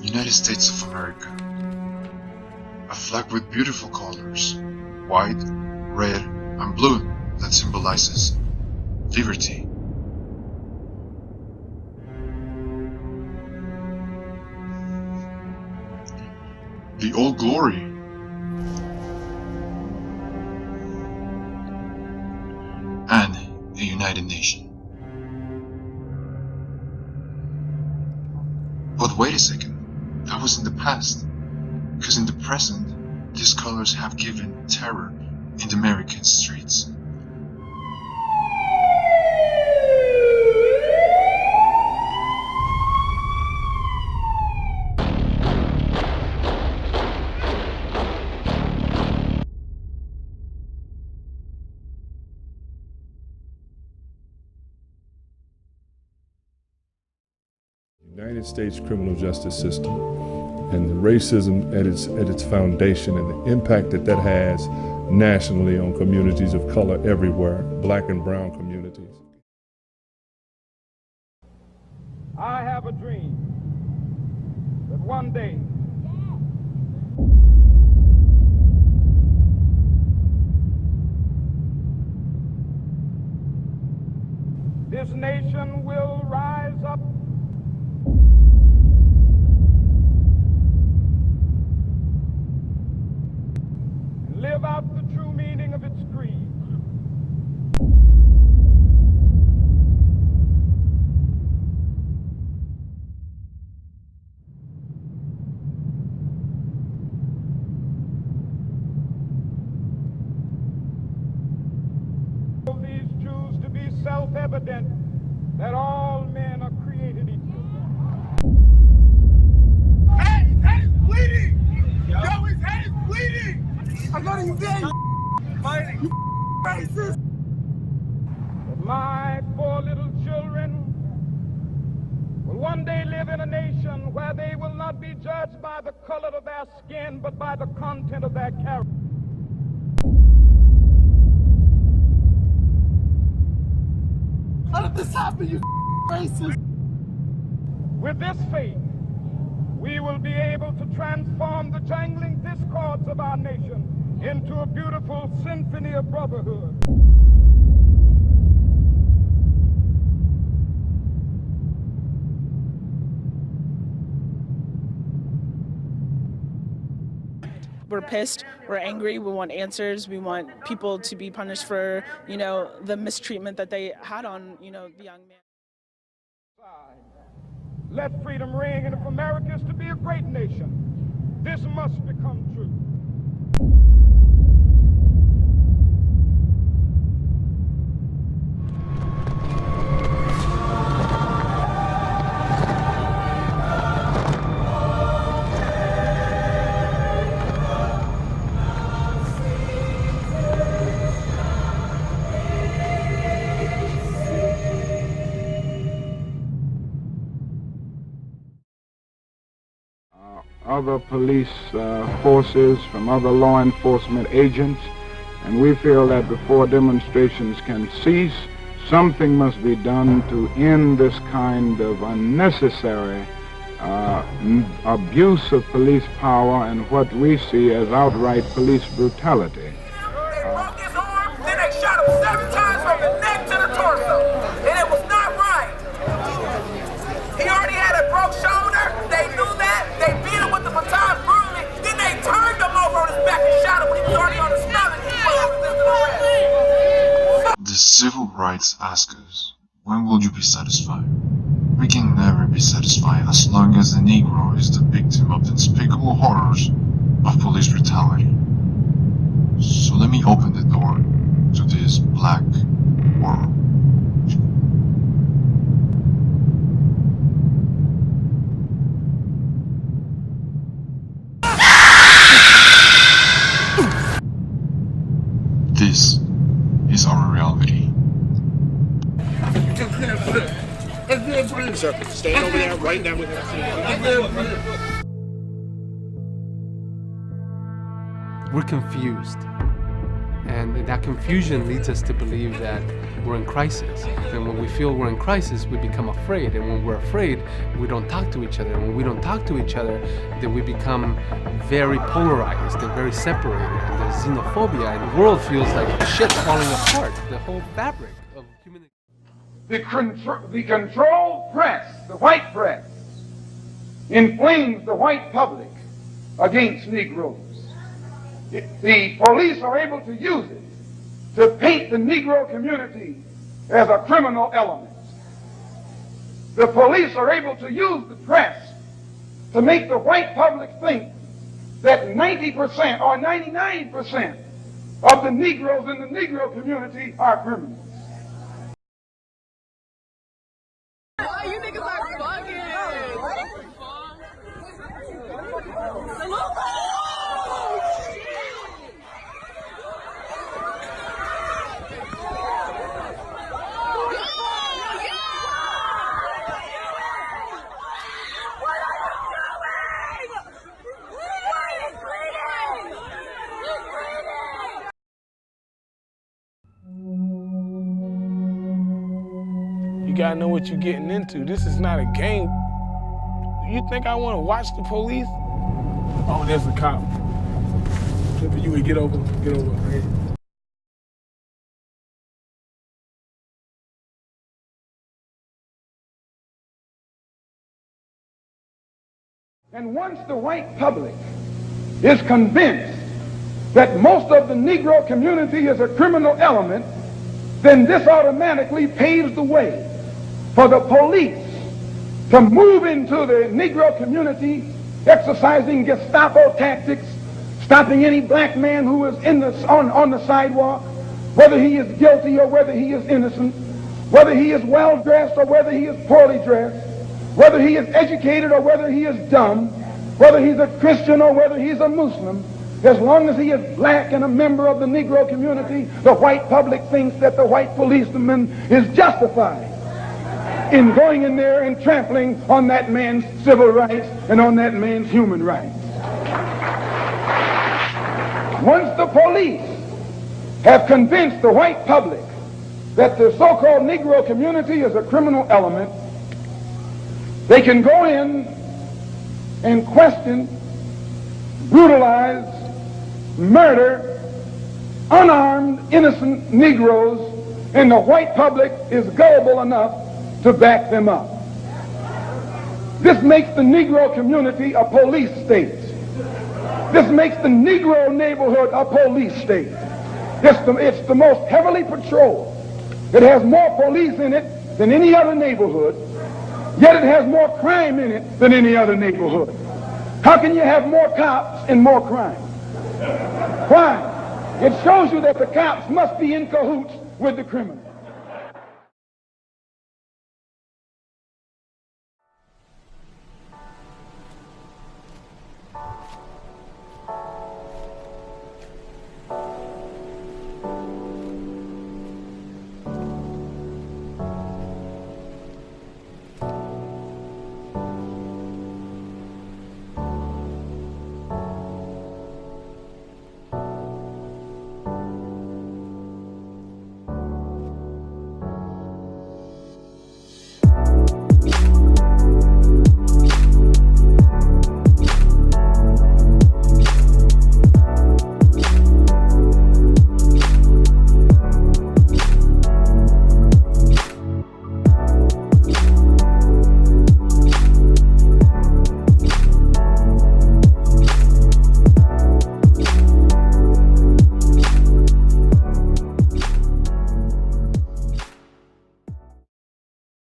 United States of America. A flag with beautiful colors, white, red, and blue that symbolizes liberty. The Old Glory. And a United Nation. But wait a second, that was in the past, because in the present, these colors have given terror in the American streets. United States criminal justice system and the racism at its foundation and the impact that has nationally on communities of color everywhere, black and brown communities. I have a dream that one day this nation will rise up and live out the true meaning of its creed. These truths to be self-evident that all men are created equal. Hey, his head is bleeding! Yo, his head is bleeding! I got you dead, fighting, you racist! That my four little children will one day live in a nation where they will not be judged by the color of their skin, but by the content of their character. How did this happen, you racist? With this faith, we will be able to transform the jangling discords of our nation into a beautiful symphony of brotherhood. We're pissed, we're angry, we want answers, we want people to be punished for, the mistreatment that they had on, the young man. Let freedom ring, and if America is to be a great nation, this must become true. Other police forces, from other law enforcement agents, and we feel that before demonstrations can cease, something must be done to end this kind of unnecessary abuse of police power and what we see as outright police brutality. They broke his arm, then they shot him 7 times from the neck to the torso, and it was not right. He already had a broke shoulder, they knew that, they beat him with the baton brutally, then they turned him over on his back and shot him when he was already on his stomach. The civil rights ask us, when will you be satisfied? We can never be satisfied as long as the Negro is the victim of the despicable horrors of police brutality. So let me open the door to this black world. This is our reality. Sir, stand over there, right down with him. We're confused. And that confusion leads us to believe that we're in crisis. And when we feel we're in crisis, we become afraid. And when we're afraid, we don't talk to each other. And when we don't talk to each other, then we become very polarized and very separated. And there's xenophobia, and the world feels like shit's falling apart. The whole fabric of human... The controlled press, the white press, inflames the white public against Negroes. The police are able to use it to paint the Negro community as a criminal element. The police are able to use the press to make the white public think that 90% or 99% of the Negroes in the Negro community are criminals. You niggas are bugging. You gotta know what you're getting into. This is not a game. You think I want to watch the police? Oh, there's a cop. You would get over. Right? And once the white public is convinced that most of the Negro community is a criminal element, then this automatically paves the way for the police to move into the Negro community, exercising Gestapo tactics, stopping any black man who is on the sidewalk, whether he is guilty or whether he is innocent, whether he is well dressed or whether he is poorly dressed, whether he is educated or whether he is dumb, whether he's a Christian or whether he's a Muslim. As long as he is black and a member of the Negro community, the white public thinks that the white policeman is justified in going in there and trampling on that man's civil rights and on that man's human rights. Once the police have convinced the white public that the so-called Negro community is a criminal element, they can go in and question, brutalize, murder unarmed, innocent Negroes, and the white public is gullible enough to back them up. This makes the Negro community a police state. This makes the Negro neighborhood a police state. It's the most heavily patrolled. It has more police in it than any other neighborhood, yet it has more crime in it than any other neighborhood. How can you have more cops and more crime? Why? It shows you that the cops must be in cahoots with the criminals.